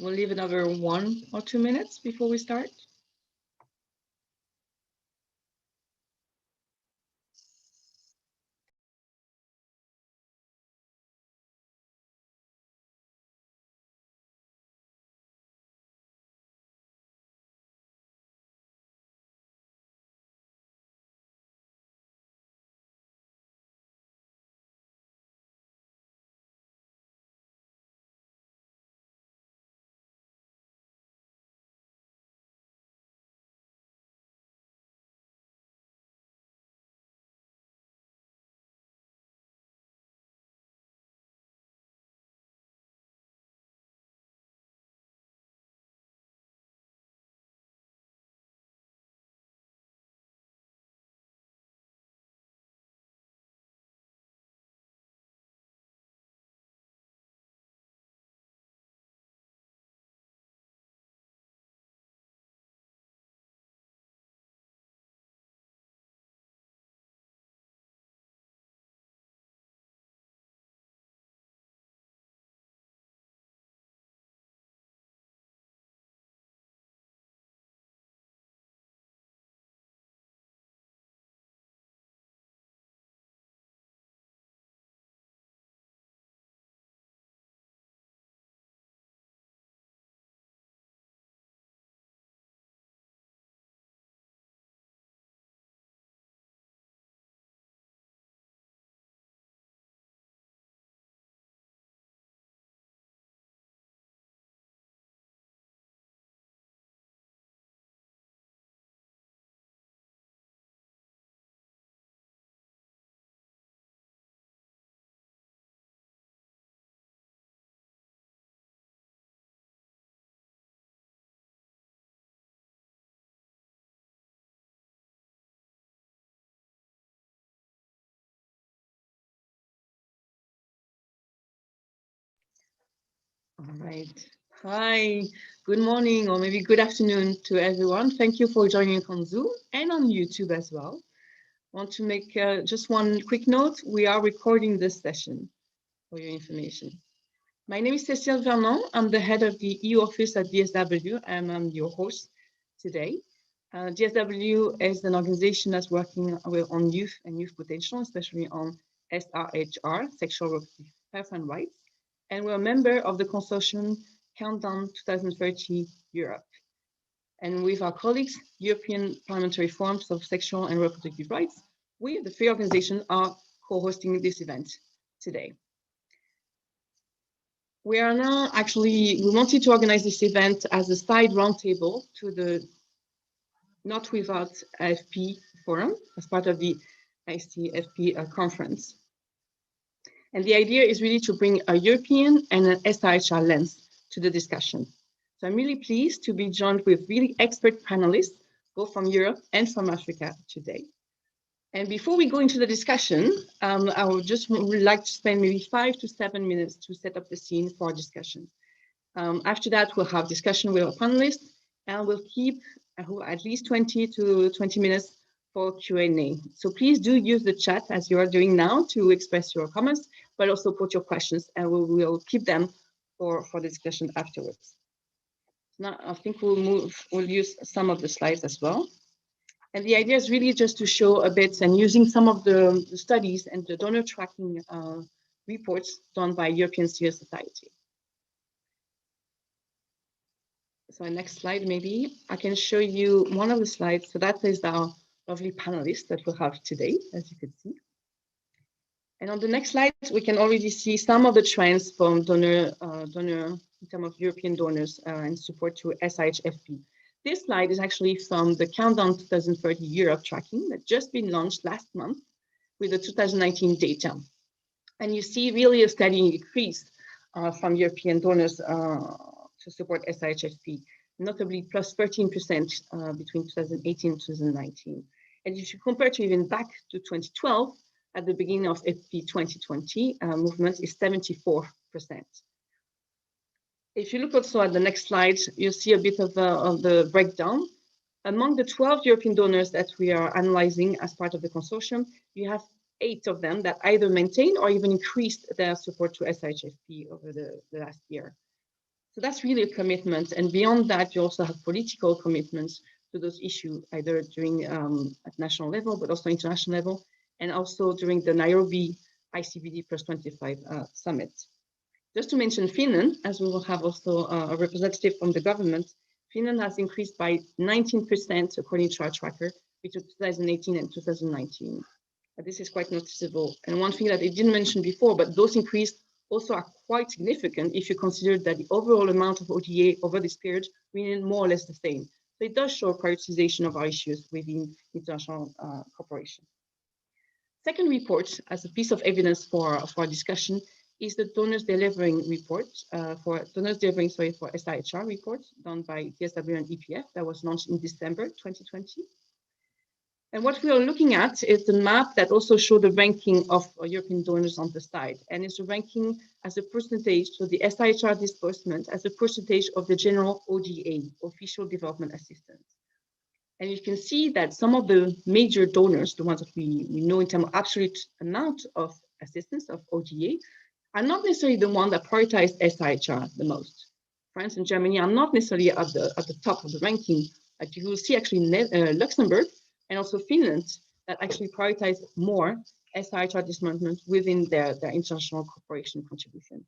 We'll leave another 1 or 2 minutes before we start. All right. Hi, good morning or maybe good afternoon to everyone. Thank you for joining on Zoom and on YouTube as well. I want to make just one quick note. We are recording this session for your information. My name is Cécile Vernon. I'm the head of the EU office at DSW and I'm your host today. DSW is an organization that's working on youth and youth potential, especially on SRHR, sexual reproductive health and rights. And we're a member of the consortium Countdown 2030 Europe. And with our colleagues, European Parliamentary Forums of Sexual and Reproductive Rights, we, the three organizations, are co-hosting this event today. We are now we wanted to organize this event as a side roundtable to the Not Without FP forum as part of the Sihfp conference. And the idea is really to bring a European and an SRHR lens to the discussion. So I'm really pleased to be joined with really expert panelists, both from Europe and from Africa today. And before we go into the discussion, I would just like to spend maybe 5 to 7 minutes to set up the scene for our discussion. After that, we'll have discussion with our panelists, and we'll keep at least 20 to 20 minutes for Q&A. So please do use the chat as you are doing now to express your comments, but also put your questions, and we'll keep them for the discussion afterwards. Now, I think we'll use some of the slides as well. And the idea is really just to show a bit and using some of the studies and the donor tracking reports done by European Civil Society. So next slide, maybe. I can show you one of the slides. So that is our lovely panelists that we'll have today, as you can see. And on the next slide, we can already see some of the trends from donor in terms of European donors and support to SRHFP. This slide is actually from the Countdown 2030 Europe tracking that just been launched last month with the 2019 data. And you see really a steady increase from European donors to support SRHFP, notably plus 13% between 2018 and 2019. And if you compare to even back to 2012, at the beginning of FP 2020, movement is 74%. If you look also at the next slide, you'll see a bit of the breakdown. Among the 12 European donors that we are analyzing as part of the consortium, you have 8 of them that either maintain or even increased their support to SRHFP over the last year. So that's really a commitment. And beyond that, you also have political commitments to those issues, either during at national level, but also international level, and also during the Nairobi ICBD plus 25 summit. Just to mention Finland, as we will have also a representative from the government, Finland has increased by 19% according to our tracker between 2018 and 2019. This is quite noticeable. And one thing that I didn't mention before, but those increases also are quite significant if you consider that the overall amount of ODA over this period remained more or less the same. So it does show a prioritization of our issues within international cooperation. Second report, as a piece of evidence for our discussion, is the donors delivering report for SRHR report done by DSW and EPF that was launched in December 2020. And what we are looking at is the map that also shows the ranking of European donors on the side. And it's a ranking as a percentage, so the SRHR disbursement as a percentage of the general ODA, official development assistance. And you can see that some of the major donors, the ones that we know in terms of absolute amount of assistance of ODA, are not necessarily the one that prioritize SRHR the most. France and Germany are not necessarily at the top of the ranking. But you will see actually Luxembourg and also Finland that actually prioritize more SRHR disbursement within their international cooperation contribution.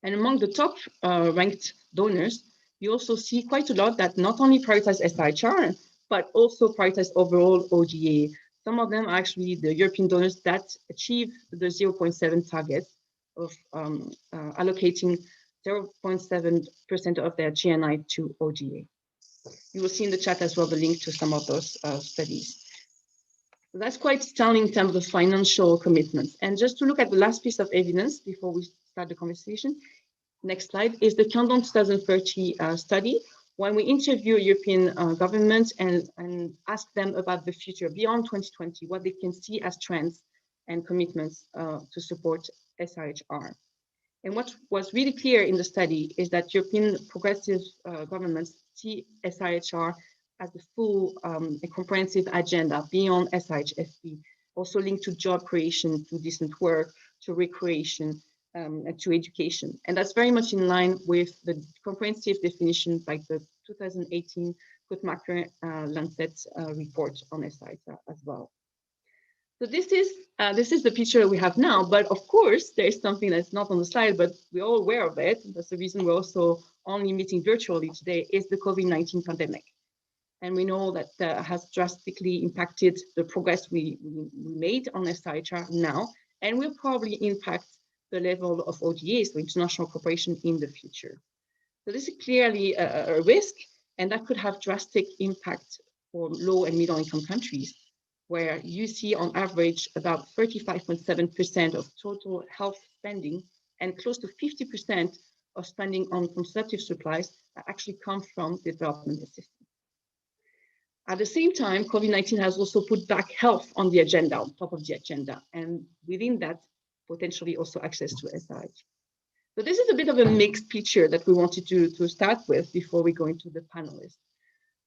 And among the top ranked donors, you also see quite a lot that not only prioritize SRHR, but also prioritize overall ODA. Some of them are actually the European donors that achieve the 0.7 target of allocating 0.7% of their GNI to ODA. You will see in the chat as well the link to some of those studies. So that's quite stunning in terms of financial commitments. And just to look at the last piece of evidence before we start the conversation, next slide is the Countdown 2030 study, when we interview European governments and ask them about the future beyond 2020, what they can see as trends and commitments to support SRHR. And what was really clear in the study is that European progressive governments see SRHR as a full and comprehensive agenda beyond SRHFP, also linked to job creation, to decent work, to recreation, and to education. And that's very much in line with the comprehensive definition by the 2018 Guttmacher-Lancet report on SRHR as well. So this is the picture we have now, but of course there is something that's not on the slide, but we're all aware of it. That's the reason we're also only meeting virtually today, is the COVID-19 pandemic. And we know that has drastically impacted the progress we made on SRHR now, and will probably impact the level of ODAs, so international cooperation, in the future. So this is clearly a risk, and that could have drastic impact for low and middle income countries, where you see on average about 35.7% of total health spending and close to 50% of spending on consumptive supplies that actually come from development assistance. At the same time, COVID-19 has also put back health on the agenda, on top of the agenda, and within that, potentially also access to SRH. So this is a bit of a mixed picture that we wanted to start with before we go into the panelists.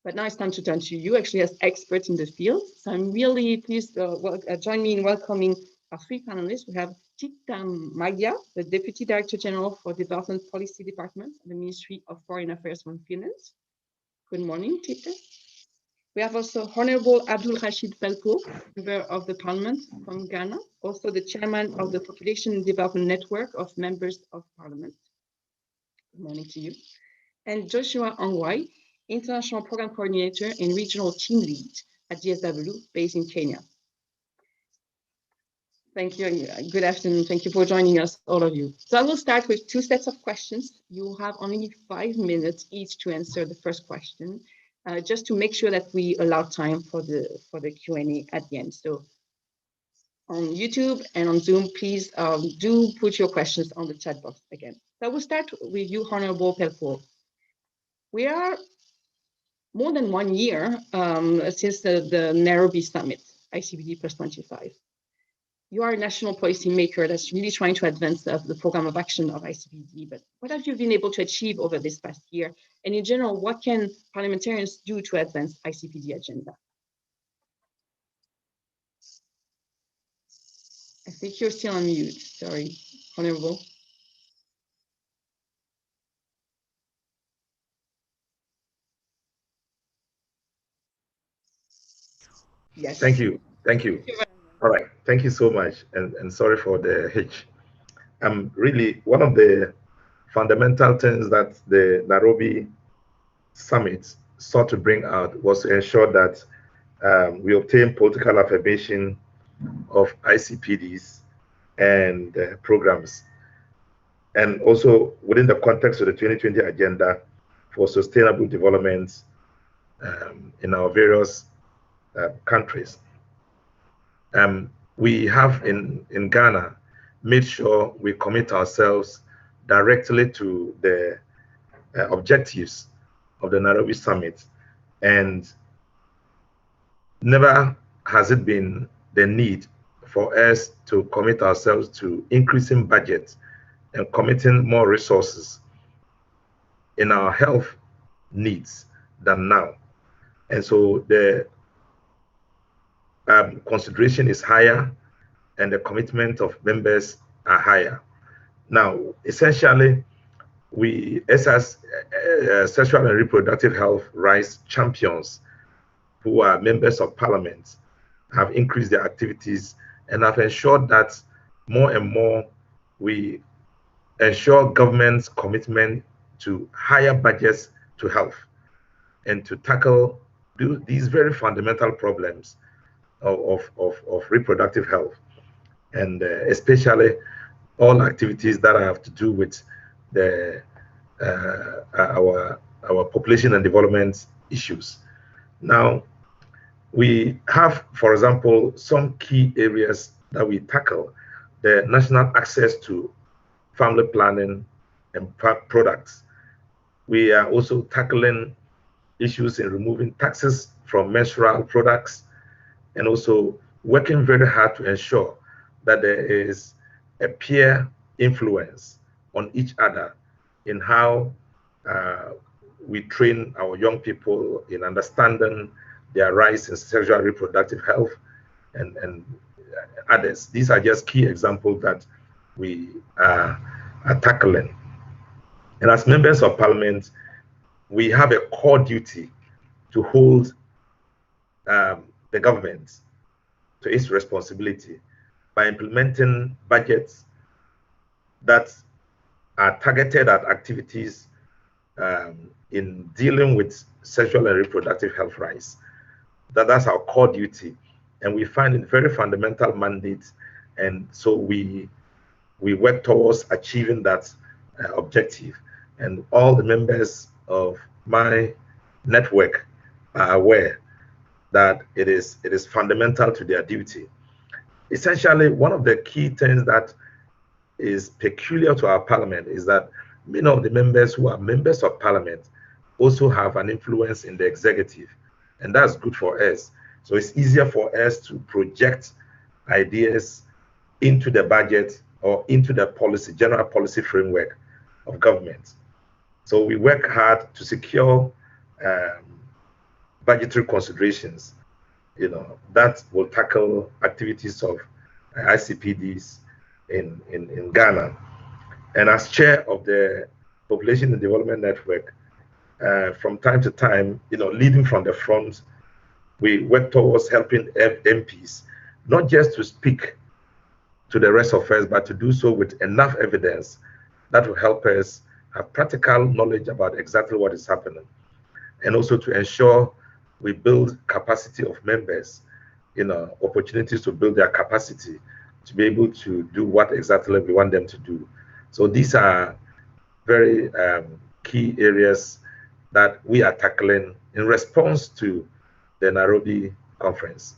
But now it's time to turn to you, actually, as experts in the field. So I'm really pleased to join me in welcoming our three panelists. We have Titta Maija, the Deputy Director General for Development Policy Department at the Ministry of Foreign Affairs from Finland. Good morning, Titta. We have also Honorable Abdul Rashid Pelko, Member of the Parliament from Ghana, also the Chairman of the Population Development Network of Members of Parliament. Good morning to you. And Joshua Ongwai, International Program Coordinator and Regional Team Lead at DSW, based in Kenya. Thank you, and good afternoon. Thank you for joining us, all of you. So I will start with two sets of questions. You will have only 5 minutes each to answer the first question, just to make sure that we allow time for the Q&A at the end. So on YouTube and on Zoom, please do put your questions on the chat box again. So I will start with you, Honorable Pelko. We are more than 1 year since the Nairobi Summit, ICBD plus 25. You are a national policy maker that's really trying to advance the program of action of ICBD, but what have you been able to achieve over this past year? And in general, what can parliamentarians do to advance ICBD agenda? I think you're still on mute, sorry, Honorable. Yes. Thank you. Thank you. All right. Thank you so much. And sorry for the hitch. Really, one of the fundamental things that the Nairobi summit sought to bring out was to ensure that we obtain political affirmation of ICPDs and programs, and also within the context of the 2020 agenda for sustainable development in our various countries. We have in Ghana made sure we commit ourselves directly to the objectives of the Nairobi summit, and never has it been the need for us to commit ourselves to increasing budget and committing more resources in our health needs than now. And so the consideration is higher and the commitment of members are higher. Now, essentially, we, as sexual and reproductive health rights champions who are members of parliament, have increased their activities and have ensured that more and more we ensure government's commitment to higher budgets to health and to tackle these very fundamental problems of reproductive health, and especially all activities that have to do with the our population and development issues. Now, we have, for example, some key areas that we tackle: the national access to family planning and products. We are also tackling issues in removing taxes from menstrual products, and also working very hard to ensure that there is a peer influence on each other in how we train our young people in understanding their rights in sexual and reproductive health, and others. These are just key examples that we are tackling. And as members of parliament, we have a core duty to hold the government to its responsibility by implementing budgets that are targeted at activities in dealing with sexual and reproductive health rights. That's our core duty, and we find it very fundamental mandate, and so we work towards achieving that objective. And all the members of my network are aware that it is fundamental to their duty. Essentially, one of the key things that is peculiar to our parliament is that many of the members who are members of parliament also have an influence in the executive, and that's good for us. So it's easier for us to project ideas into the budget or into the policy, general policy framework of government. So we work hard to secure budgetary considerations, that will tackle activities of ICPDs in Ghana. And as chair of the Population and Development Network, from time to time, leading from the front, we work towards helping MPs, not just to speak to the rest of us, but to do so with enough evidence that will help us have practical knowledge about exactly what is happening, and also to ensure we build capacity of members, opportunities to build their capacity to be able to do what exactly we want them to do. So these are very key areas that we are tackling in response to the Nairobi conference.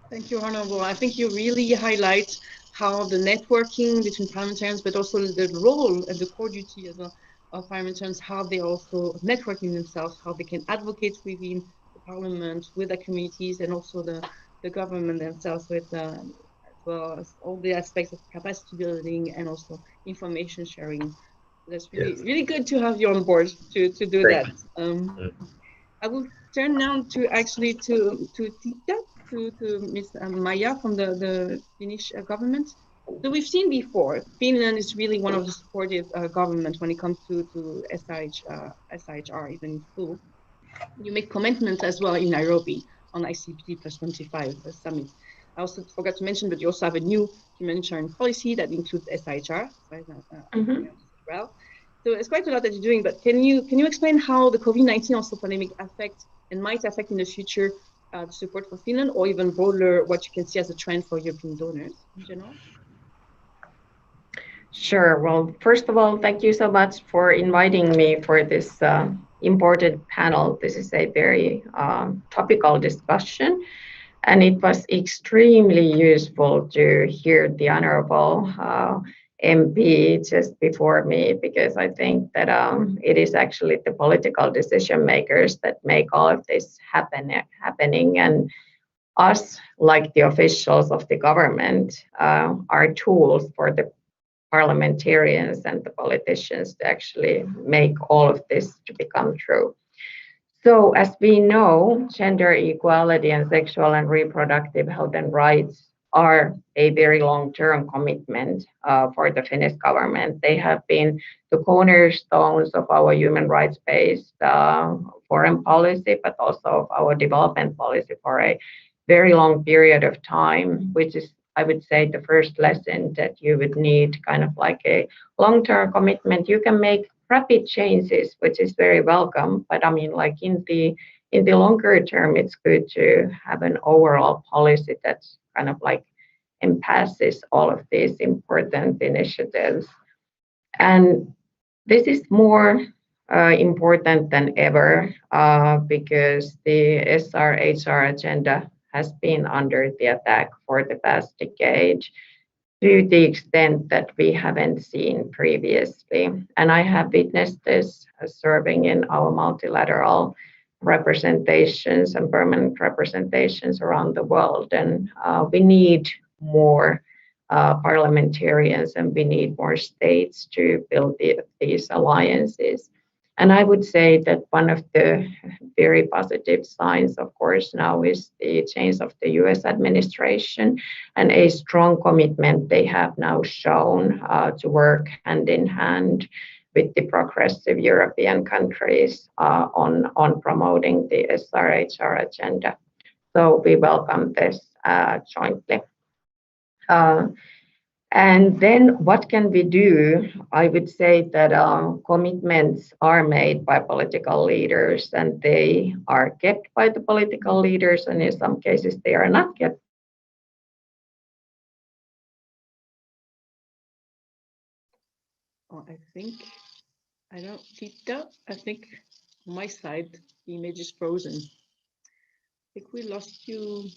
Thank you, Honorable. I think you really highlight how the networking between parliamentarians, but also the role and the core duty as well of parliamentarians, how they also networking themselves, how they can advocate within the parliament with the communities, and also the government themselves with as well as all the aspects of capacity building and also information sharing. That's really good to have you on board to do that. I will turn now to actually to Tita, to Ms. Maya from the Finnish government. So we've seen before, Finland is really one of the supportive governments when it comes to SRHR, even in full. you make commitments as well in Nairobi on ICPD plus 25 summit. I also forgot to mention, but you also have a new humanitarian policy that includes SRHR, well. So it's quite a lot that you're doing, but can you explain how the COVID-19 also pandemic affects and might affect in the future the support for Finland, or even broader, what you can see as a trend for European donors in general? Sure. Well, first of all, thank you so much for inviting me for this important panel. This is a very topical discussion, and it was extremely useful to hear the honorable MP just before me, because I think that it is actually the political decision makers that make all of this happening, and us, like the officials of the government, are tools for the parliamentarians and the politicians to actually make all of this to become true. So as we know, gender equality and sexual and reproductive health and rights are a very long-term commitment for the Finnish government. They have been the cornerstones of our human rights-based foreign policy, but also of our development policy for a very long period of time, which is, I would say, the first lesson that you would need kind of like a long-term commitment. You can make rapid changes, which is very welcome, but I mean, like in the longer term, it's good to have an overall policy that's kind of like encompasses all of these important initiatives. And this is more important than ever because the SRHR agenda has been under the attack for the past decade to the extent that we haven't seen previously. And I have witnessed this serving in our multilateral representations and permanent representations around the world. And we need more parliamentarians, and we need more states to build these alliances. And I would say that one of the very positive signs, of course, now is the change of the US administration and a strong commitment they have now shown to work hand in hand with the progressive European countries on promoting the SRHR agenda. So we welcome this jointly. And then what can we do? I would say that commitments are made by political leaders, and they are kept by the political leaders, and in some cases they are not kept. Oh, I don't, Tita, I think on my side, the image is frozen. I think we lost you.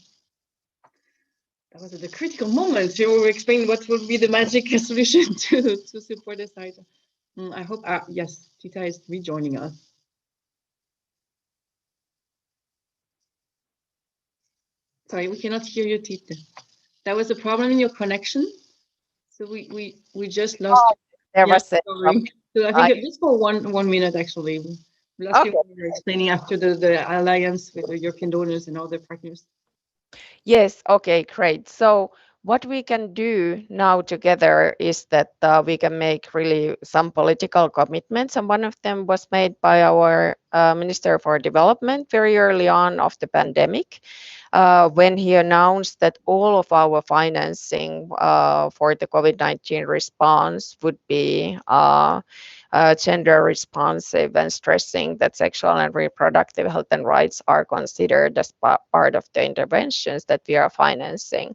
That was at the critical moment. You were explaining what would be the magic solution to support this item. I hope, yes, Tita is rejoining us. Sorry, we cannot hear you, Tita. That was a problem in your connection. So we just lost. Oh, there was it. So I think just for one minute, actually. We lost you when you were explaining after the alliance with the European donors and other partners. Yes, okay, great. So what we can do now together is that we can make really some political commitments, and one of them was made by our Minister for Development very early on of the pandemic, when he announced that all of our financing for the COVID-19 response would be gender responsive, and stressing that sexual and reproductive health and rights are considered as part of the interventions that we are financing.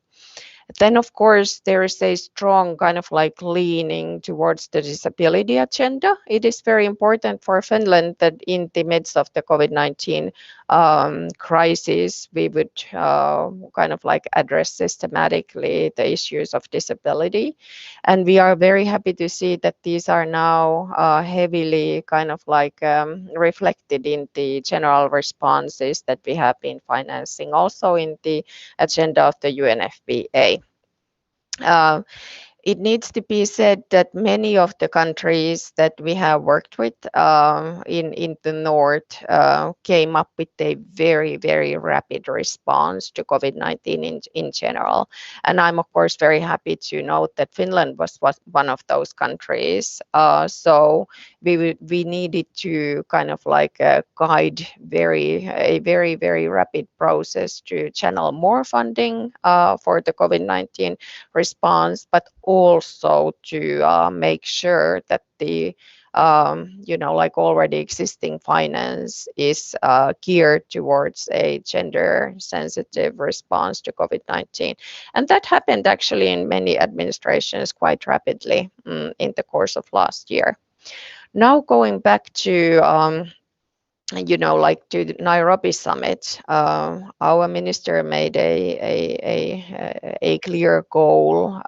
Then, of course, there is a strong kind of like leaning towards the disability agenda. It is very important for Finland that in the midst of the COVID-19 crisis, we would kind of like address systematically the issues of disability. And we are very happy to see that these are now heavily kind of like reflected in the general responses that we have been financing, also in the agenda of the UNFPA. it needs to be said that many of the countries that we have worked with in the north came up with a very, very rapid response to COVID-19 in general. And I'm, of course, very happy to note that Finland was one of those countries. So we needed to kind of like guide a very, very rapid process to channel more funding for the COVID-19 response, but also to make sure that the like already existing finance is geared towards a gender sensitive response to COVID-19. And that happened actually in many administrations quite rapidly in the course of last year. Now going back to like to the Nairobi summit, our minister made a clear goal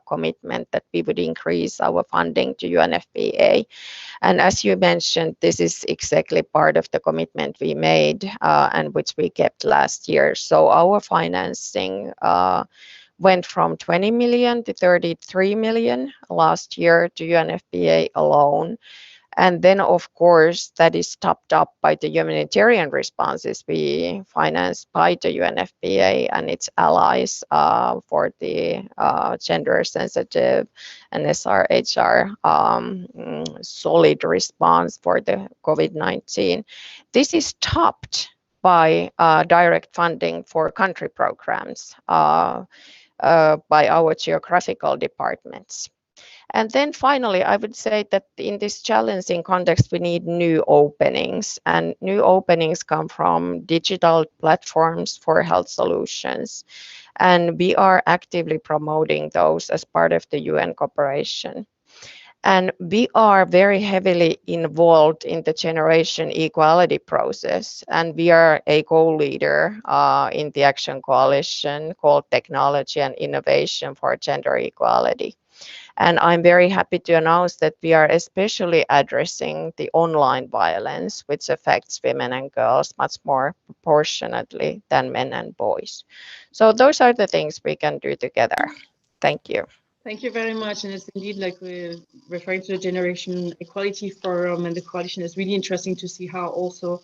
commitment that we would increase our funding to UNFPA. And as you mentioned, this is exactly part of the commitment we made and which we kept last year. So our financing went from 20 million to 33 million last year to UNFPA alone. And then, of course, that is topped up by the humanitarian responses we financed by the UNFPA and its allies for the gender sensitive and SRHR solid response for the COVID-19. This is topped by direct funding for country programs by our geographical departments. And then finally, I would say that in this challenging context, we need new openings, and new openings come from digital platforms for health solutions. And we are actively promoting those as part of the UN cooperation. And we are very heavily involved in the generation equality process. And we are a co-leader in the action coalition called Technology and Innovation for Gender Equality. And I'm very happy to announce that we are especially addressing the online violence, which affects women and girls much more proportionately than men and boys. So those are the things we can do together. Thank you. Thank you very much. And it's indeed like we're referring to the Generation Equality Forum and the coalition. It's really interesting to see how also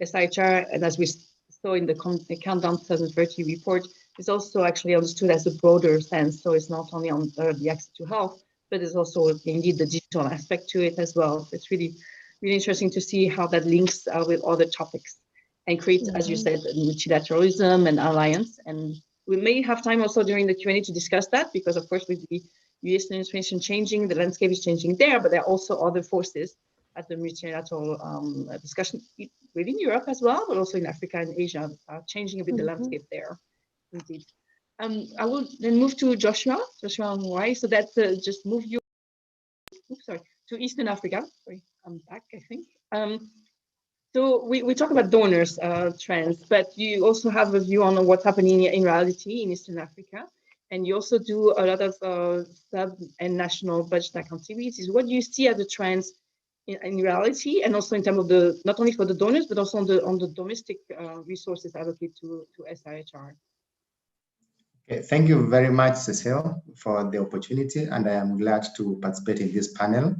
SRHR, and as we saw in the Countdown 2030 report, is also actually understood as a broader sense. So it's not only on the access to health, but it's also indeed the digital aspect to it as well. It's really, really interesting to see how that links with other topics and create, as you said, multilateralism and alliance. And we may have time also during the Q&A to discuss that, because of course with the US administration changing, the landscape is changing there, but there are also other forces at the multilateral discussion within Europe as well, but also in Africa and Asia, changing a bit the landscape there. Indeed. I will then move to Joshua Mwai, so that just move you to Eastern Africa. Sorry, I'm back, I think. So we talk about donors trends, but you also have a view on what's happening in reality in Eastern Africa. And you also do a lot of sub and national budget accountabilities. What do you see as the trends in reality, and also in terms of the, not only for the donors, but also on the domestic resources allocated to SRHR? Okay, thank you very much, Cecile, for the opportunity, and I am glad to participate in this panel.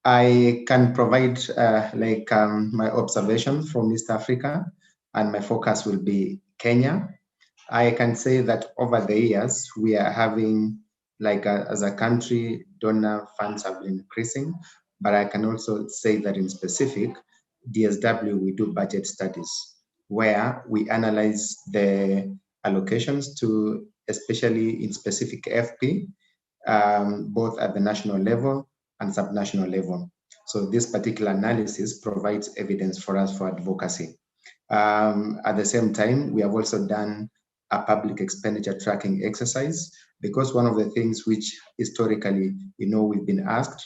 I can provide my observations from East Africa, and my focus will be Kenya. I can say that over the years, we are having, as a country, donor funds have been increasing, but I can also say that in specific, DSW, we do budget studies where we analyze the allocations to, especially in specific FP, both at the national level and subnational level. So this particular analysis provides evidence for us for advocacy. At the same time, we have also done a public expenditure tracking exercise, because one of the things which historically, we've been asked,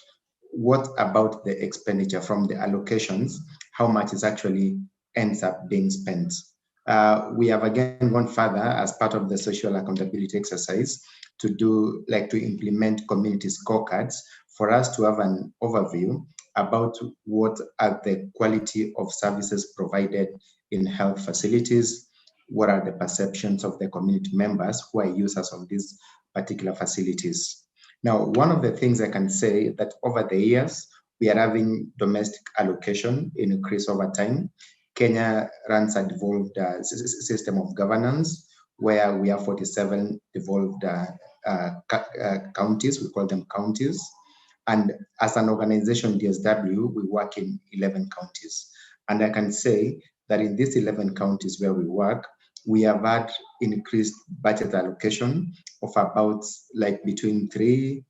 what about the expenditure from the allocations, how much is actually ends up being spent? We have again gone further as part of the social accountability exercise to do, to implement community scorecards for us to have an overview about what are the quality of services provided in health facilities, what are the perceptions of the community members who are users of these particular facilities. Now, one of the things I can say that over the years, we are having domestic allocation increase over time. Kenya runs a devolved system of governance where we have 47 devolved counties, we call them counties. And as an organization, DSW, we work in 11 counties. And I can say that in these 11 counties where we work, we have had increased budget allocation of about like between 2,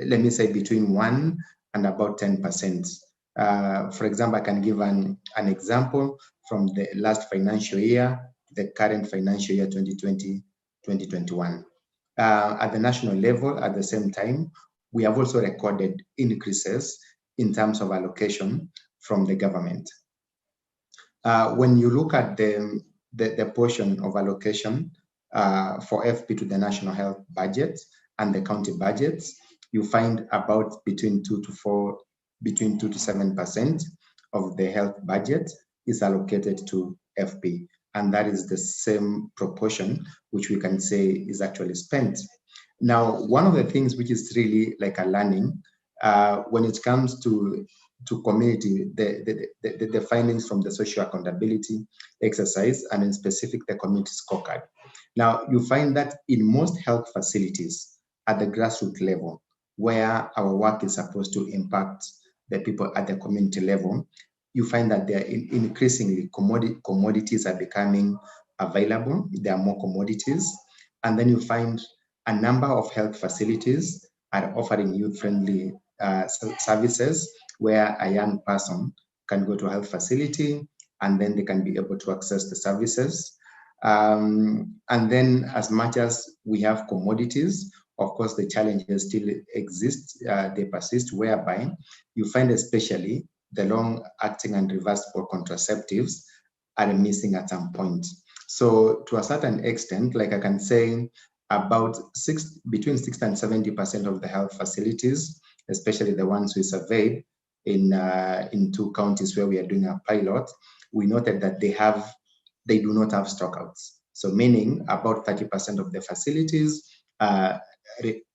let me say between 1 and about 10%. For example, I can give an example from the last financial year, the current financial year 2020-2021. At the national level, at the same time, we have also recorded increases in terms of allocation from the government. When you look at the portion of allocation for FP to the national health budget and the county budgets, you find about between 2 to 7% of the health budget is allocated to FP. And that is the same proportion which we can say is actually spent. Now, one of the things which is really like a learning when it comes to community, the findings from the social accountability exercise, and in specific the community scorecard. Now, you find that in most health facilities at the grassroots level, where our work is supposed to impact the people at the community level, you find that there are increasingly commodities are becoming available. There are more commodities. And then you find a number of health facilities are offering youth-friendly services where a young person can go to a health facility and then they can be able to access the services. And then as much as we have commodities, of course, the challenges still exist, they persist, whereby you find especially the long-acting and reversible contraceptives are missing at some point. So to a certain extent, like I can say, about between 60 and 70% of the health facilities, especially the ones we surveyed in 2 counties where we are doing a pilot, we noted that they do not have stockouts. So meaning about 30% of the facilities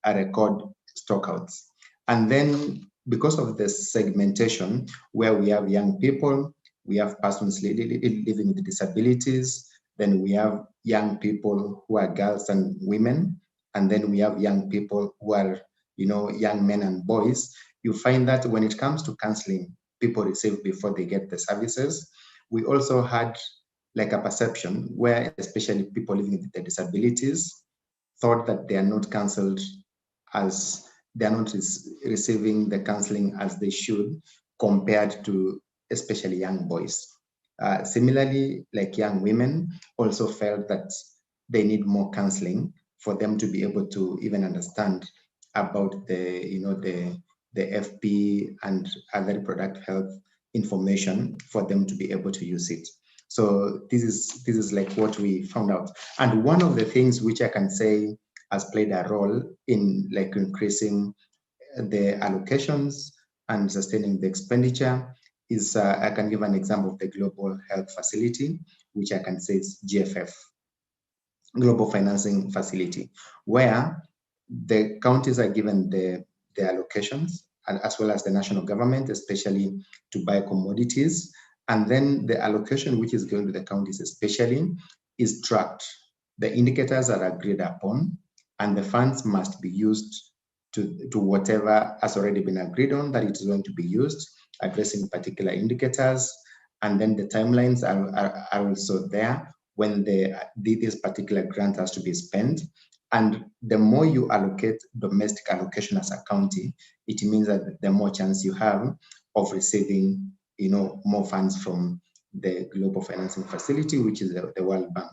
record stockouts. And then because of the segmentation where we have young people, we have persons living with disabilities, then we have young people who are girls and women, and then we have young people who are, young men and boys. You find that when it comes to counseling people receive before they get the services, we also had like a perception where especially people living with the disabilities thought that they are not counseled as they are not receiving the counseling as they should compared to especially young boys. Similarly, like young women also felt that they need more counseling for them to be able to even understand about the FP and other reproductive health information for them to be able to use it. So this is like what we found out. And one of the things which I can say has played a role in like increasing the allocations and sustaining the expenditure is, I can give an example of the Global Health Facility, which I can say is GFF, Global Financing Facility, where the counties are given the allocations, and as well as the national government, especially to buy commodities. And then the allocation which is going to the counties especially is tracked. The indicators are agreed upon, and the funds must be used to whatever has already been agreed on that it is going to be used, addressing particular indicators. And then the timelines are also there when this particular grant has to be spent. And the more you allocate domestic allocation as a county, it means that the more chance you have of receiving more funds from the Global Financing Facility, which is the World Bank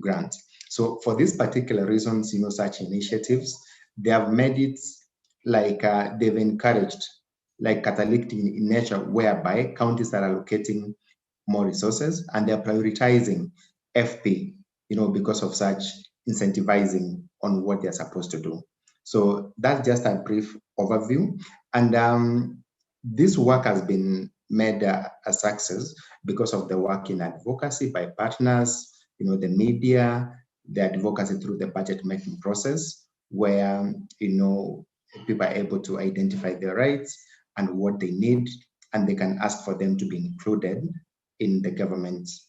grant. So for these particular reasons, such initiatives, they have made it like they've encouraged like catalytic in nature, whereby counties are allocating more resources and they're prioritizing FP, because of such incentivizing on what they're supposed to do. So that's just a brief overview. And this work has been made a success because of the work in advocacy by partners, the media, the advocacy through the budget making process, where, people are able to identify their rights and what they need, and they can ask for them to be included in the government's,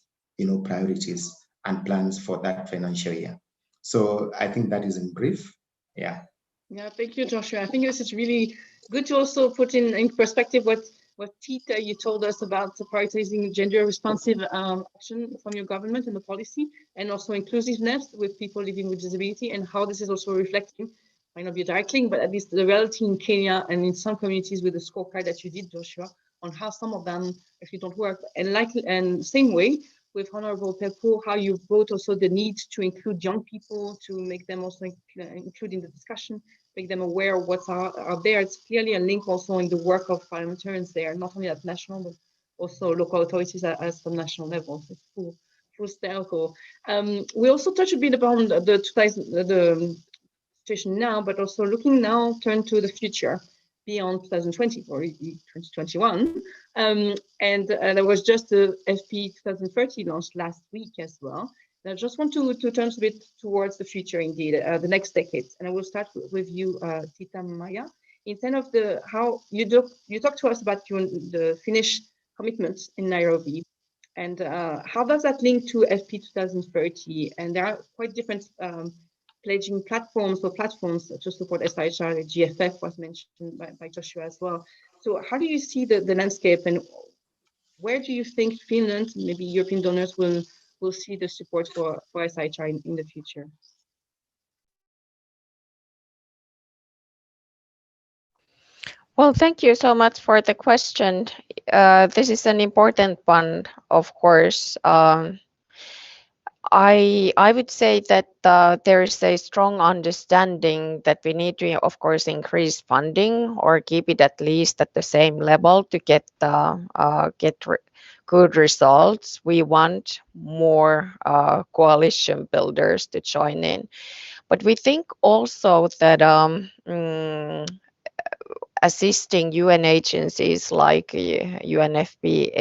priorities and plans for that financial year. So I think that is in brief. Yeah. Yeah, thank you, Joshua. I think this is really good to also put in perspective what Tita, you told us about prioritizing gender responsive action from your government and the policy, and also inclusiveness with people living with disability, and how this is also reflecting, might not be a direct link, but at least the reality in Kenya and in some communities with the scorecard that you did, Joshua, on how some of them actually don't work. And same way with Honorable Pepo, how you brought also the need to include young people, to make them also include in the discussion, make them aware of what's out there. It's clearly a link also in the work of parliamentarians there, not only at national, but also local authorities at some national level. It's full circle. We also touched a bit upon the situation now, but also looking now, turn to the future beyond 2020 or 2021. And there was just the FP 2030 launched last week as well. And I just want to turn a bit towards the future, indeed, the next decade. And I will start with you, Tita Maya. In terms of how you talked to us about the Finnish commitments in Nairobi, and how does that link to FP 2030? And there are quite different pledging platforms to support SRHR. GFF was mentioned by Joshua as well. So how do you see the landscape, and where do you think Finland, maybe European donors, will see the support for SRHR in the future? Well, thank you so much for the question. This is an important one, of course. I would say that there is a strong understanding that we need to, of course, increase funding or keep it at least at the same level to get good results. We want more coalition builders to join in, but we think also that assisting UN agencies like UNFPA,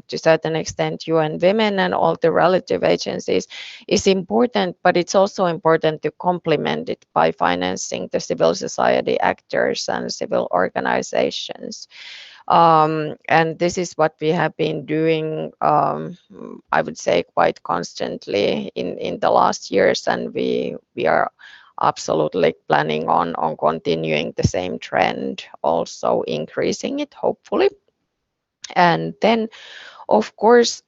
to a certain extent UN Women, and all the relative agencies is important, but it's also important to complement it by financing the civil society actors and civil organizations. And this is what we have been doing, I would say, quite constantly in the last years, and we are absolutely planning on continuing the same trend, also increasing it, hopefully. And then, of course,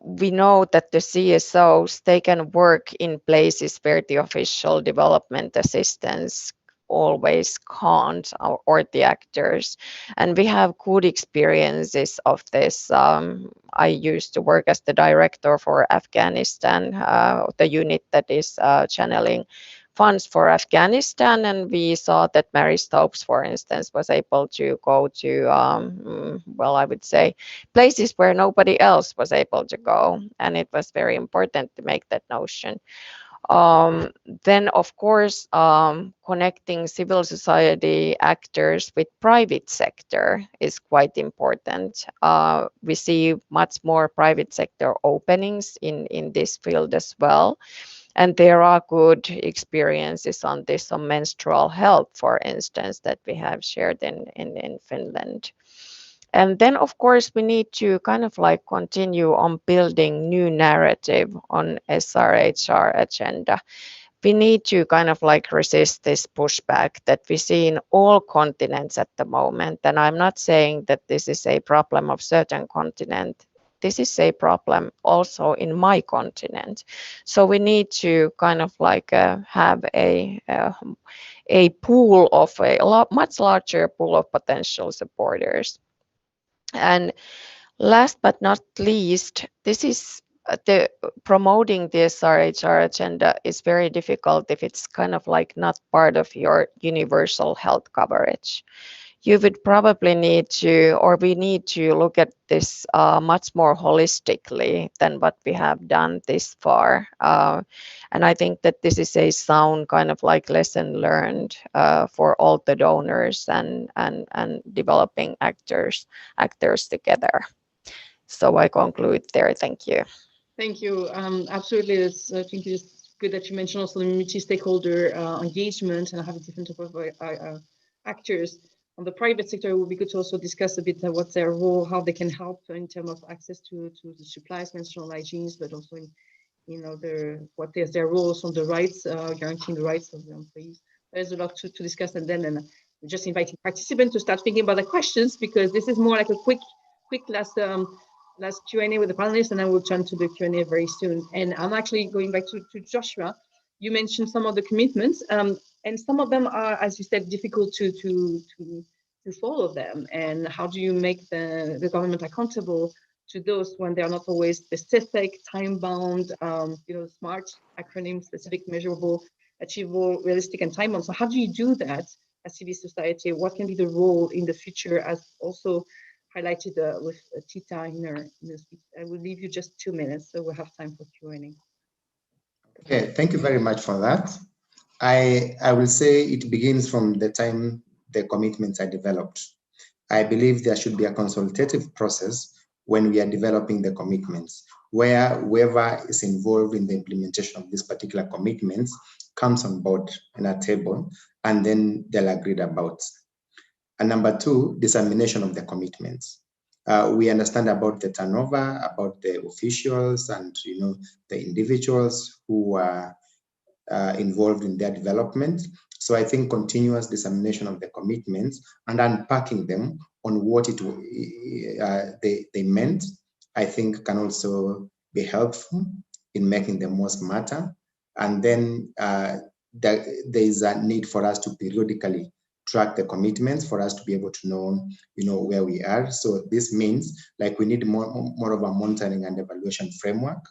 we know that the CSOs, they can work in places where the official development assistance always can't, or the actors. And we have good experiences of this. I used to work as the director for Afghanistan, the unit that is channeling funds for Afghanistan, and we saw that Mary Stopes, for instance, was able to go to, well, I would say, places where nobody else was able to go, and it was very important to make that notion. Then, of course, connecting civil society actors with private sector is quite important. We see much more private sector openings in this field as well. And there are good experiences on this, on menstrual health, for instance, that we have shared in Finland. And then, of course, we need to kind of like continue on building new narrative on SRHR agenda. We need to kind of like resist this pushback that we see in all continents at the moment. And I'm not saying that this is a problem of certain continent. This is a problem also in my continent. So we need to kind of like have a pool of much larger pool of potential supporters. And last but not least, this is the promoting the SRHR agenda is very difficult if it's kind of like not part of your universal health coverage. You would probably need to, or we need to look at this much more holistically than what we have done this far. And I think that this is a sound kind of like lesson learned for all the donors and developing actors together. So I conclude there. Thank you. Thank you. Absolutely. I think it's good that you mentioned also the multi-stakeholder engagement and having different type of actors. On the private sector, it would be good to also discuss a bit what's their role, how they can help in terms of access to the supplies, menstrual hygiene, but also in what is their roles on the rights, guaranteeing the rights of the employees. There's a lot to discuss, and then we're just inviting participants to start thinking about the questions, because this is more like a quick last Q&A with the panelists, and then we'll turn to the Q&A very soon. And I'm actually going back to Joshua. You mentioned some of the commitments, and some of them are, as you said, difficult to follow them. And how do you make the government accountable to those when they are not always specific, time-bound, SMART acronym, specific, measurable, achievable, realistic, and time-bound? So how do you do that as civil society? What can be the role in the future, as also highlighted with Tita in her speech? I will leave you just 2 minutes, so we'll have time for Q&A. Okay, thank you very much for that. I will say it begins from the time the commitments are developed. I believe there should be a consultative process when we are developing the commitments, where whoever is involved in the implementation of these particular commitments comes on board in a table, and then they'll agree about. And number two, dissemination of the commitments. We understand about the turnover, about the officials and the individuals who are involved in their development. So I think continuous dissemination of the commitments and unpacking them on what they meant, I think can also be helpful in making them more smarter. And then there is a need for us to periodically track the commitments for us to be able to know, where we are. So this means like we need more of a monitoring and evaluation framework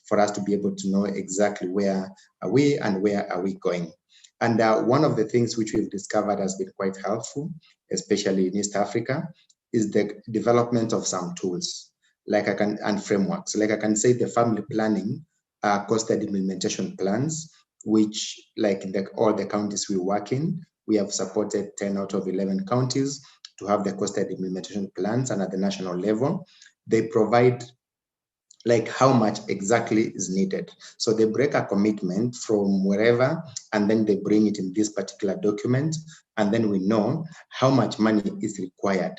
for us to be able to know exactly where are we and where are we going. And one of the things which we've discovered has been quite helpful, especially in East Africa, is the development of some tools and frameworks. Like I can say the family planning costed implementation plans, which like in all the counties we work in, we have supported 10 out of 11 counties to have the costed implementation plans, and at the national level, they provide like how much exactly is needed. So they break a commitment from wherever, and then they bring it in this particular document, and then we know how much money is required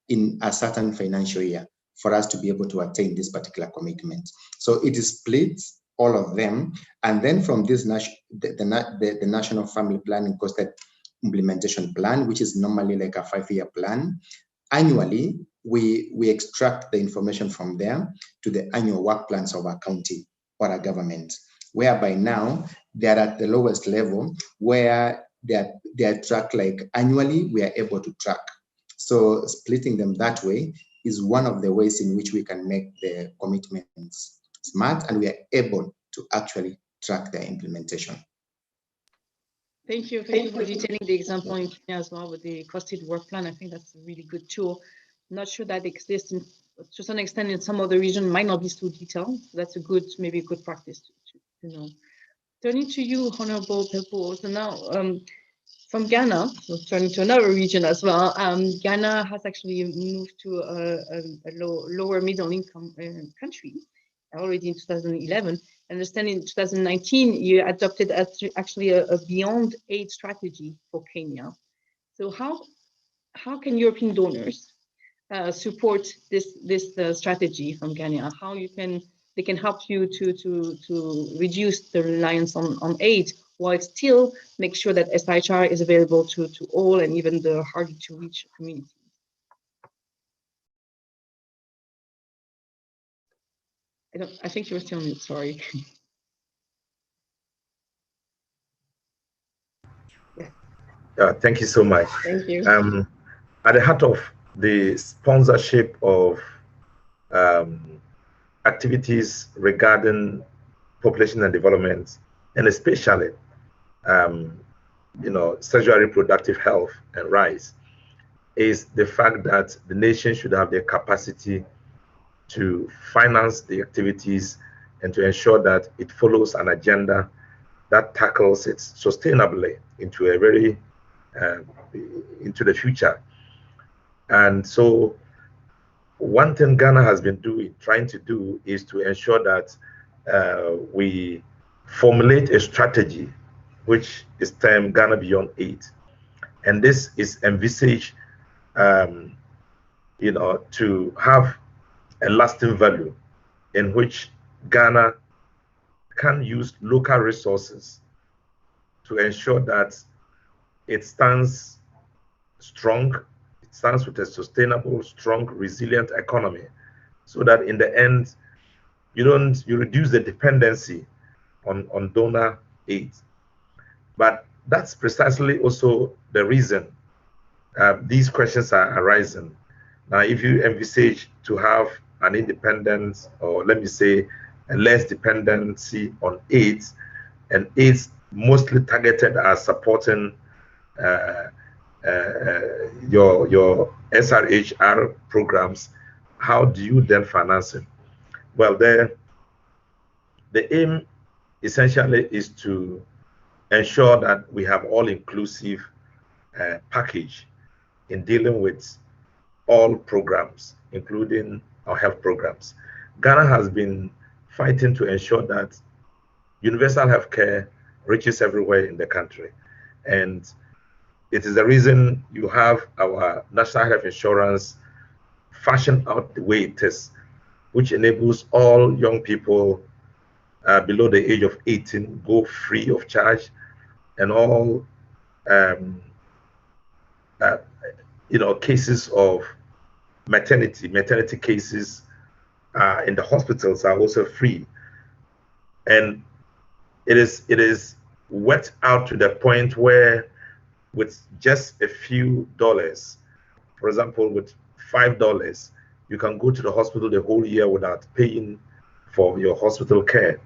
in a certain financial year for us to be able to attain this particular commitment. So it is split, all of them, and then from this the National Family Planning Costed Implementation Plan, which is normally like a 5-year plan, annually, we extract the information from there to the annual work plans of our county or our government, whereby now they are at the lowest level where they are tracked like annually, we are able to track. So splitting them that way is one of the ways in which we can make the commitments smart, and we are able to actually track their implementation. Thank you for detailing the example in Kenya as well with the costed work plan. I think that's a really good tool. I'm not sure that exists to some extent in some other region, might not be so detailed. So that's maybe a good practice to know. Turning to you, Honorable Pepo. So now from Ghana, so turning to another region as well, Ghana has actually moved to a lower middle income country already in 2011. I understand in 2019, you adopted actually a beyond aid strategy for Kenya. So how can European donors support this strategy from Ghana? How they can help you to reduce the reliance on aid, while still make sure that SRHR is available to all and even the harder to reach communities? I think you're still mute, sorry. Thank you so much. Thank you. At the heart of the sponsorship of activities regarding population and development, and especially sexual and reproductive health and rights, is the fact that the nation should have the capacity to finance the activities and to ensure that it follows an agenda that tackles it sustainably into a very into the future. And so one thing Ghana has been trying to do is to ensure that we formulate a strategy which is termed Ghana Beyond 8. And this is envisaged to have a lasting value in which Ghana can use local resources to ensure that it stands strong, it stands with a sustainable, strong, resilient economy, so that in the end, you reduce the dependency on donor aid. But that's precisely also the reason these questions are arising. Now, if you envisage to have an independence, or let me say, a less dependency on aids, and aids mostly targeted at supporting your SRHR programs, how do you then finance it? Well, the aim essentially is to ensure that we have all-inclusive package in dealing with all programs, including our health programs. Ghana has been fighting to ensure that universal health care reaches everywhere in the country. And it is the reason you have our national health insurance fashioned out the way it is, which enables all young people below the age of 18 go free of charge, and all cases of maternity cases in the hospitals are also free. And it is worked out to the point where with just a few dollars, for example, with $5, you can go to the hospital the whole year without paying for your hospital care.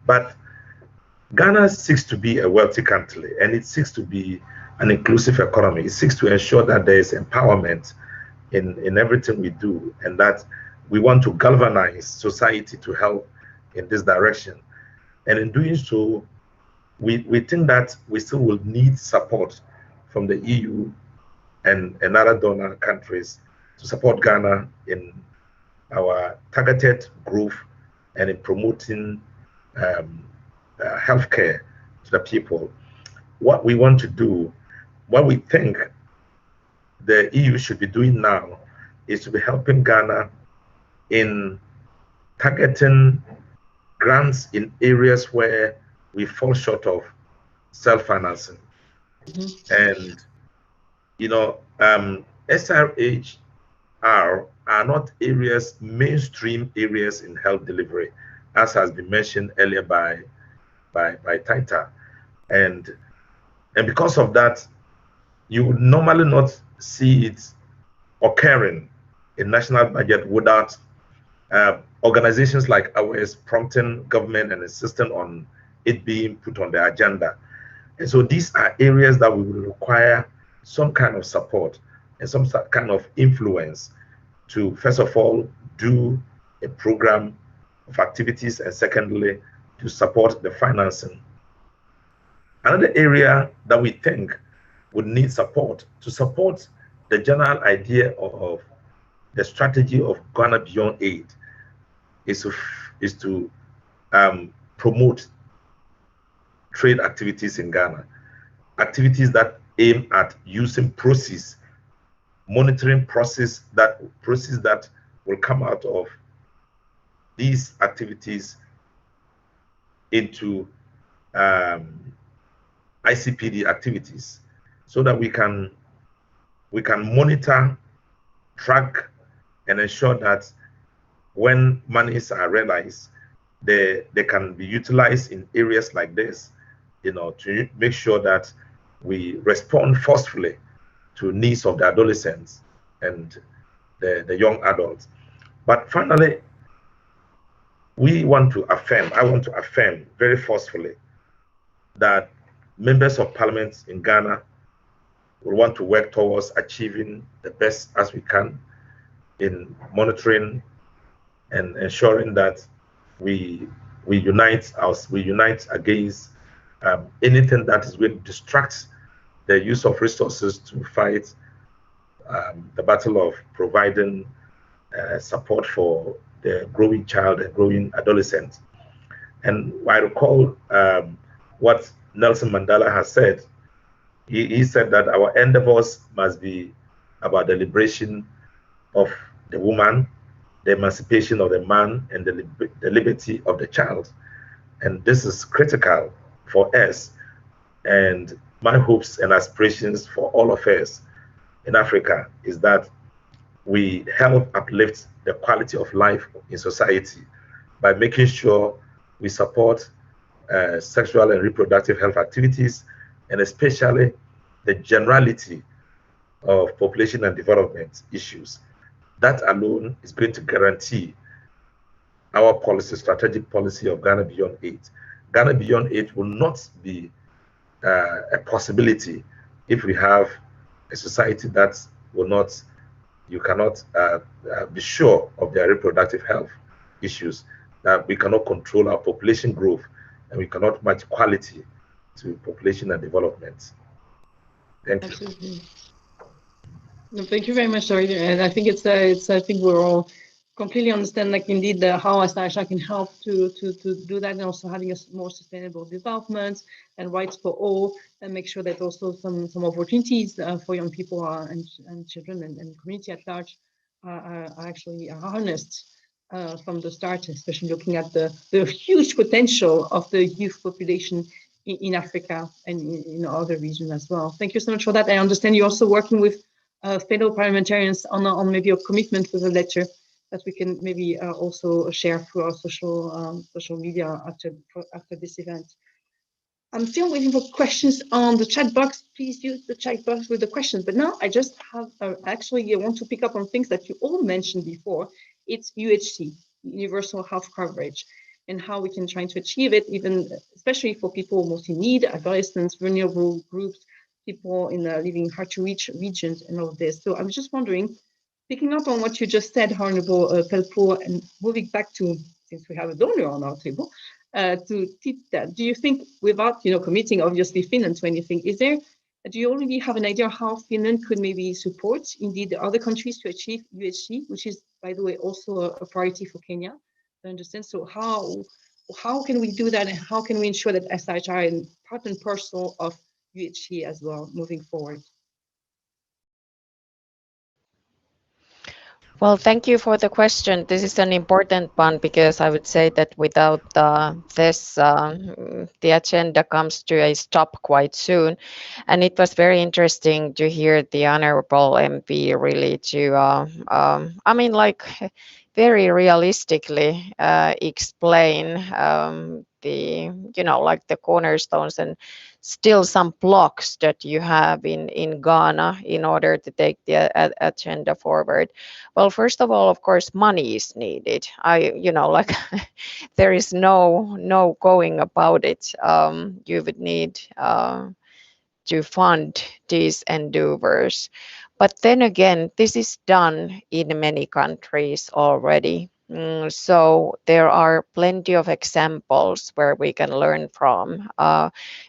But Ghana seeks to be a wealthy country, and it seeks to be an inclusive economy. It seeks to ensure that there is empowerment in everything we do, and that we want to galvanize society to help in this direction. And in doing so, we think that we still will need support from the EU and other donor countries to support Ghana in our targeted growth and in promoting healthcare to the people. What we want to do, what we think the EU should be doing now, is to be helping Ghana in targeting grants in areas where we fall short of self-financing. And SRHR are not mainstream areas in health delivery, as has been mentioned earlier by Taita. And because of that, you would normally not see it occurring in national budget without organizations like ours prompting government and insisting on it being put on the agenda. And so these are areas that we will require some kind of support and some kind of influence to, first of all, do a program of activities, and secondly, to support the financing. Another area that we think would need support to support the general idea of the strategy of Ghana Beyond 8 is to promote trade activities in Ghana, activities that aim at using process, monitoring process that will come out of these activities into ICPD activities, so that we can monitor, track, and ensure that when monies are realized, they can be utilized in areas like this, to make sure that we respond forcefully to needs of the adolescents and the young adults. But finally, I want to affirm very forcefully that members of parliament in Ghana will want to work towards achieving the best as we can in monitoring and ensuring that we unite against anything that is going to distract the use of resources to fight the battle of providing support for the growing child and growing adolescent. And I recall what Nelson Mandela has said. He said that our endeavors must be about the liberation of the woman, the emancipation of the man, and the liberty of the child. And this is critical for us. And my hopes and aspirations for all of us in Africa is that we help uplift the quality of life in society by making sure we support sexual and reproductive health activities, and especially the generality of population and development issues. That alone is going to guarantee our policy, strategic policy of Ghana Beyond 8. Ghana Beyond 8 will not be a possibility if we have a society that will not, you cannot be sure of their reproductive health issues, that we cannot control our population growth, and we cannot match quality to population and development. Thank you. Absolutely. No, thank you very much, Dr. And I think I think we're all completely understand, like, indeed, how SRHR can help to do that, and also having a more sustainable development and rights for all, and make sure that also some opportunities for young people and children and community at large are actually harnessed from the start, especially looking at the huge potential of the youth population in Africa and in other regions as well. Thank you so much for that. I understand you're also working with fellow parliamentarians on maybe a commitment with a letter that we can maybe also share through our social media after this event. I'm still waiting for questions on the chat box. Please use the chat box with the questions. But now I just have actually I want to pick up on things that you all mentioned before. It's UHC, universal health coverage, and how we can try to achieve it, even especially for people most in need, adolescents, vulnerable groups, people in living hard to reach regions, and all of this. So I'm just wondering, picking up on what you just said, Honorable Pelpo, and moving back to, since we have a donor on our table, to Tita, do you think, without committing obviously Finland to anything, do you already have an idea how Finland could maybe support indeed the other countries to achieve UHC, which is, by the way, also a priority for Kenya, I understand? So how can we do that, and how can we ensure that SRHR is part and parcel of UHC as well moving forward? Well, thank you for the question. This is an important one because I would say that without this, the agenda comes to a stop quite soon. And it was very interesting to hear the Honorable MP really I mean, like, very realistically explain the, like the cornerstones and still some blocks that you have in Ghana in order to take the agenda forward. Well, first of all, of course, money is needed. Like there is no going about it. You would need to fund these endeavors. But then again, this is done in many countries already. So there are plenty of examples where we can learn from.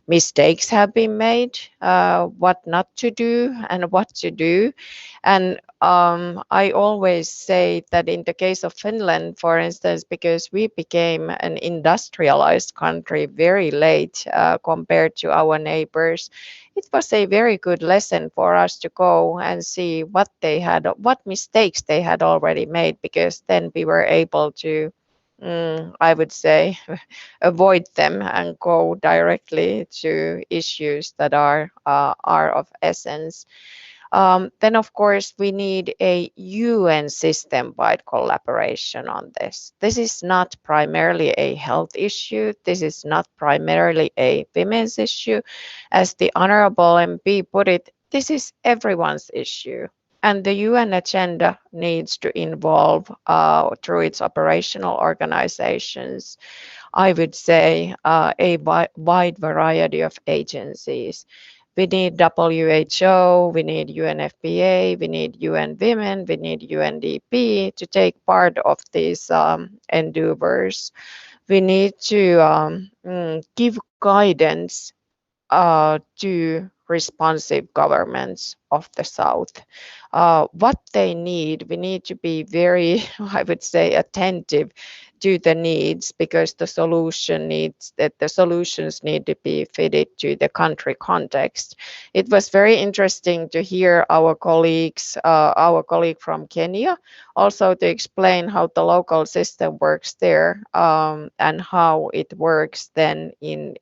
Mistakes have been made, what not to do and what to do. And I always say that in the case of Finland, for instance, because we became an industrialized country very late compared to our neighbors, it was a very good lesson for us to go and see what mistakes they had already made, because then we were able to, I would say, avoid them and go directly to issues that are of essence. Then, of course, we need a UN system-wide collaboration on this. This is not primarily a health issue. This is not primarily a women's issue. As the Honorable MP put it, this is everyone's issue. And the UN agenda needs to involve, through its operational organizations, I would say, a wide variety of agencies. We need WHO, we need UNFPA, we need UN Women, we need UNDP to take part of these endeavors. We need to give guidance to responsive governments. of the South. What they need, we need to be very, I would say, attentive to the needs, because the solutions need to be fitted to the country context. It was very interesting to hear our colleague from Kenya also to explain how the local system works there, and how it works then in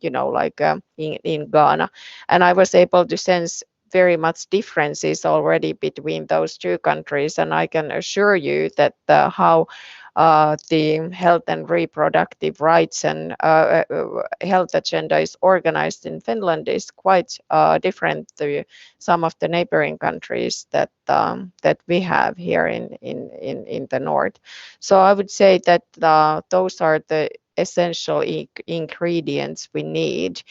Ghana. And I was able to sense very much differences already between those two countries, and I can assure you that how the health and reproductive rights and health agenda is organized in Finland is quite different to some of the neighboring countries that we have here in the north. So I would say that those are the essential ingredients we need.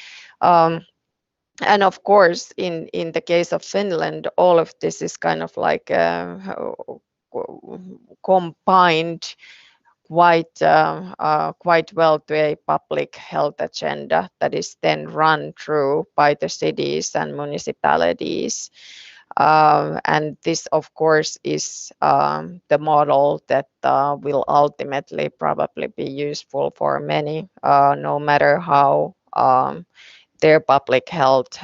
And of course, in the case of Finland, all of this is kind of like combined quite well to a public health agenda that is then run through by the cities and municipalities. And this, of course, is the model that will ultimately probably be useful for many, no matter how their public health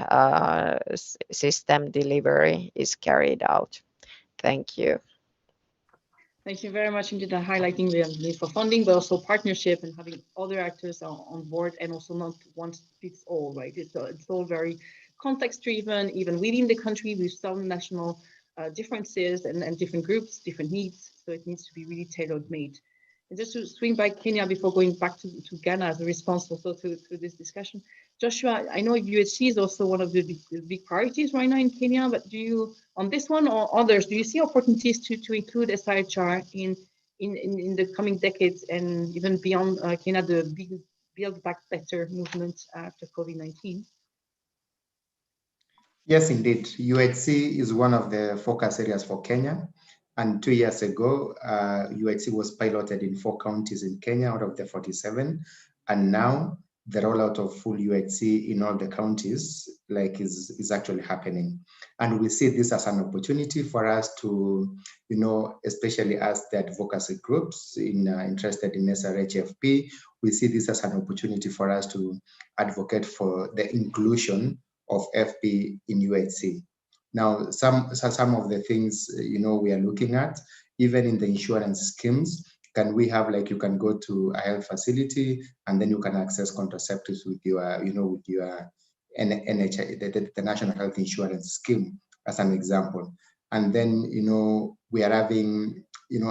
system delivery is carried out. Thank you. Thank you very much indeed, highlighting the need for funding, but also partnership and having other actors on board, and also not one fits all, right? It's all very context driven, even within the country with some national differences and different groups, different needs. So it needs to be really tailor made. And just to swing by Kenya before going back to Ghana as a response also to this discussion. Joshua, I know UHC is also one of the big priorities right now in Kenya, but do you, on this one or others, do you see opportunities to include SRHR in the coming decades and even beyond Kenya, the big Build Back Better movement after COVID-19? Yes, indeed. UHC is one of the focus areas for Kenya. And 2 years ago, UHC was piloted in 4 counties in Kenya out of the 47. And now the rollout of full UHC in all the counties is actually happening. And we see this as an opportunity for us to, especially as the advocacy groups interested in SRHFP, we see this as an opportunity for us to advocate for the inclusion of FP in UHC. Now, some of the things, we are looking at, even in the insurance schemes, can we have, you can go to a health facility and then you can access contraceptives with your, with your NHI, the National Health Insurance Scheme, as an example. And then, we are having,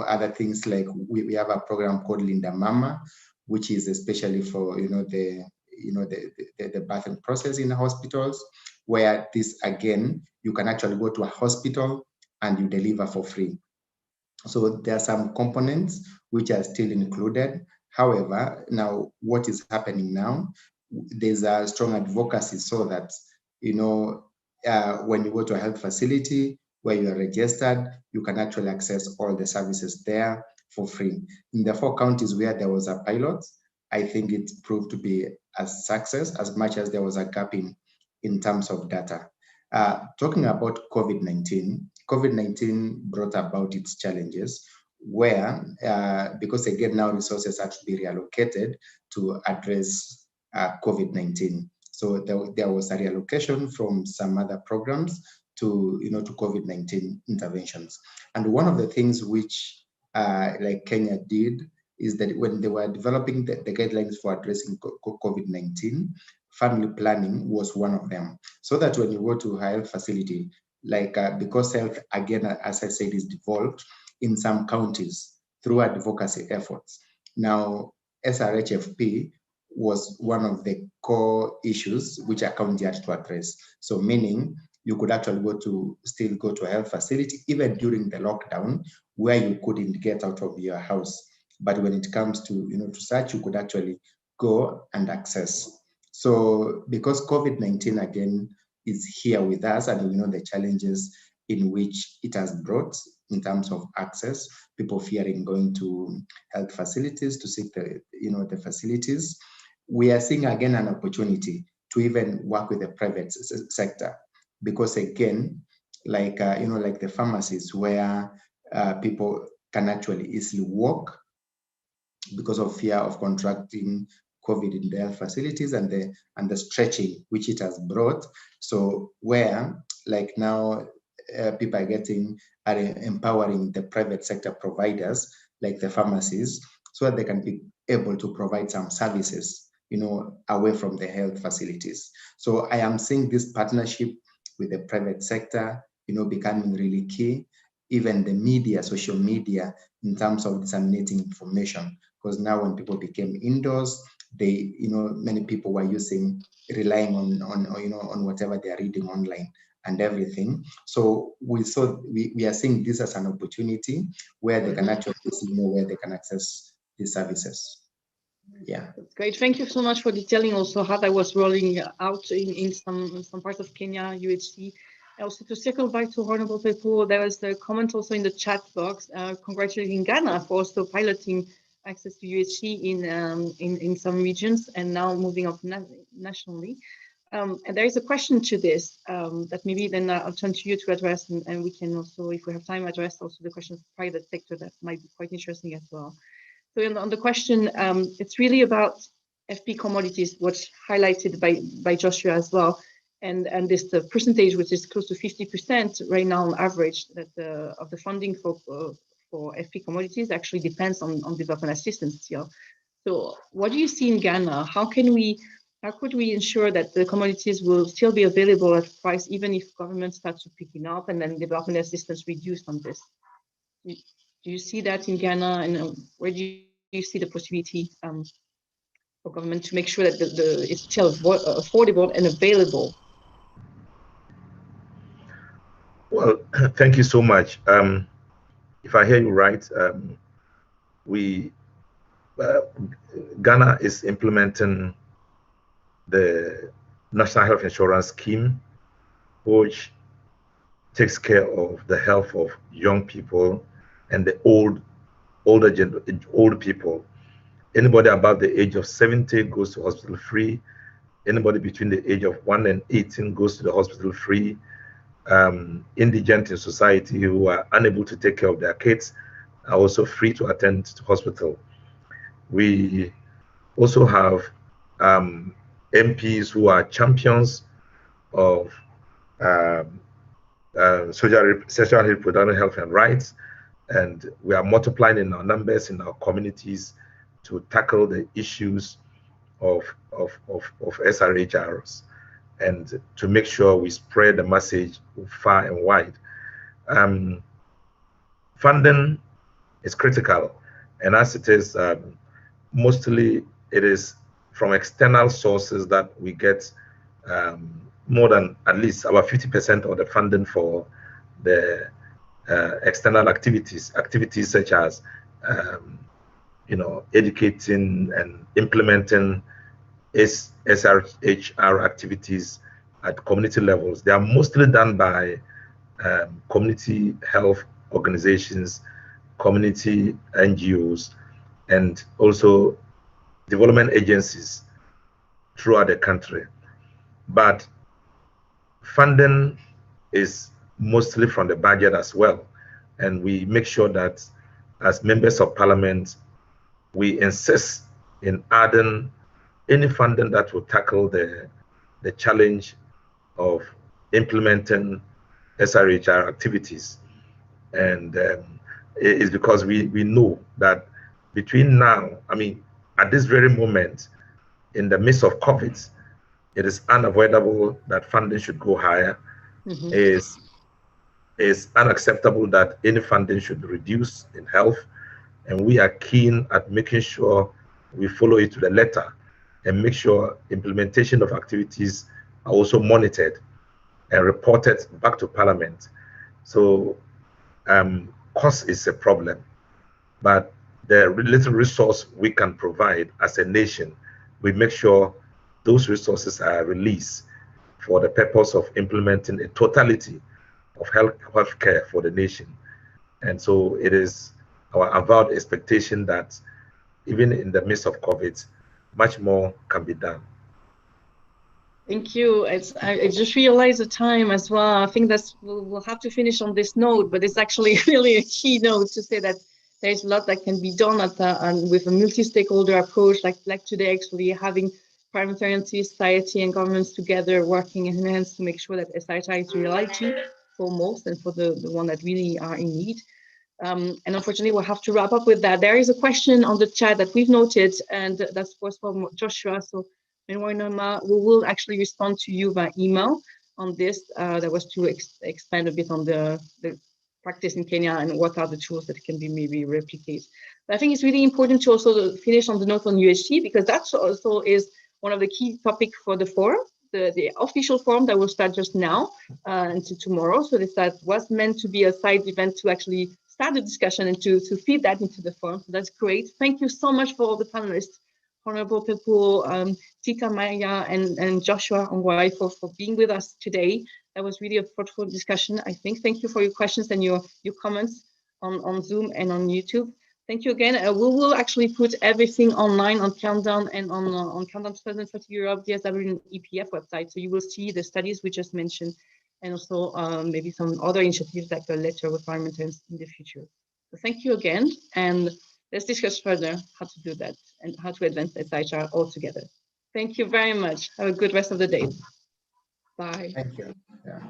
other things like we have a program called Linda Mama, which is especially for, the birthing process in the hospitals, where this, again, you can actually go to a hospital and you deliver for free. So there are some components which are still included. However, now what is happening now, there's a strong advocacy so that, when you go to a health facility where you are registered, you can actually access all the services there for free. In the 4 counties where there was a pilot, I think it proved to be a success as much as there was a gap in terms of data. Talking about COVID-19 brought about its challenges where, because again, now resources had to be reallocated to address COVID-19. So there was a reallocation from some other programs to COVID-19 interventions. And one of the things which Kenya did is that when they were developing the guidelines for addressing COVID-19, family planning was one of them. So that when you go to a health facility, because health, again, as I said, is devolved in some counties through advocacy efforts. Now, SRHFP was one of the core issues which a county had to address. So meaning you could actually still go to a health facility, even during the lockdown, where you couldn't get out of your house. But when it comes to, to such, you could actually go and access. So because COVID-19, again, is here with us, and we know the challenges in which it has brought in terms of access, people fearing going to health facilities to seek the facilities, we are seeing again an opportunity to even work with the private sector. Because again, like like the pharmacies where people can actually easily walk because of fear of contracting COVID in the health facilities, and the stretching which it has brought. So where like now people are empowering the private sector providers like the pharmacies, so that they can be able to provide some services, away from the health facilities. So I am seeing this partnership with the private sector, becoming really key. Even the media, social media, in terms of disseminating information, because now when people became indoors, they, many people were relying on whatever they are reading online and everything. So we are seeing this as an opportunity where they can actually know where they can access these services. Yeah. That's great. Thank you so much for detailing also how that was rolling out in some parts of Kenya, UHC. Also, to circle back to Honorable Pepo, there was the comment also in the chat box congratulating Ghana for also piloting access to UHC in some regions and now moving up nationally. And there is a question to this that maybe then I'll turn to you to address, and we can also, if we have time, address also the questions of the private sector that might be quite interesting as well. So on the question, it's really about FP commodities, what's highlighted by Joshua as well, and this the percentage, which is close to 50% right now on average, that of the funding for FP commodities actually depends on development assistance still. So what do you see in Ghana? How could we ensure that the commodities will still be available at price, even if government starts to picking up and then development assistance reduced on this? Do you see that in Ghana, and where do you see the possibility for government to make sure that it's still affordable and available? Well, thank you so much. If I hear you right, Ghana is implementing the National Health Insurance Scheme, which takes care of the health of young people and the old people. Anybody above the age of 70 goes to hospital free. Anybody between the age of 1 and 18 goes to the hospital free. Indigent in society who are unable to take care of their kids are also free to attend to hospital. We also have MPs who are champions of sexual and reproductive health and rights, and we are multiplying in our numbers in our communities to tackle the issues of SRHRs and to make sure we spread the message far and wide. Funding is critical, and as it is, mostly it is from external sources that we get more than at least about 50% of the funding for the external activities such as educating and implementing SRHR activities at community levels. They are mostly done by community health organizations, community NGOs, and also development agencies throughout the country. But funding is mostly from the budget as well. And we make sure that as members of parliament, we insist in adding any funding that will tackle the challenge of implementing SRHR activities. And it's because we know that between now, at this very moment, in the midst of COVID, it is unavoidable that funding should go higher. It's unacceptable that any funding should reduce in health. And we are keen at making sure we follow it to the letter and make sure implementation of activities are also monitored and reported back to Parliament. So cost is a problem, but the little resource we can provide as a nation, we make sure those resources are released for the purpose of implementing a totality of health care for the nation. And so it is our avowed expectation that even in the midst of COVID, much more can be done. Thank you. I just realized the time as well. I think we'll have to finish on this note, but it's actually really a key note to say that there's a lot that can be done with a multi-stakeholder approach, like today, actually having parliamentarian civil society and governments together working in hands to make sure that SRHR is a reality for most and for the one that really are in need. And unfortunately, we'll have to wrap up with that. There is a question on the chat that we've noted, and that's was from Joshua. So, we will actually respond to you by email on this. That was to expand a bit on the practice in Kenya and what are the tools that can be maybe replicated. But I think it's really important to also finish on the note on UHG, because that's also is one of the key topics for the forum, the official forum that will start just now until tomorrow. So that was meant to be a side event to actually start the discussion and to feed that into the forum. So that's great. Thank you so much for all the panelists, Honorable people, Tita, Maya, and Joshua Ongwai for being with us today. That was really a fruitful discussion, I think. Thank you for your questions and your comments on Zoom and on YouTube. Thank you again. We will actually put everything online on Countdown and on Countdown 2030 Europe, DSW and EPF website. So you will see the studies we just mentioned, and also maybe some other initiatives like a letter with parliamentarians in the future. So thank you again, and let's discuss further how to do that and how to advance SRHR all together. Thank you very much. Have a good rest of the day. Bye. Thank you. Yeah.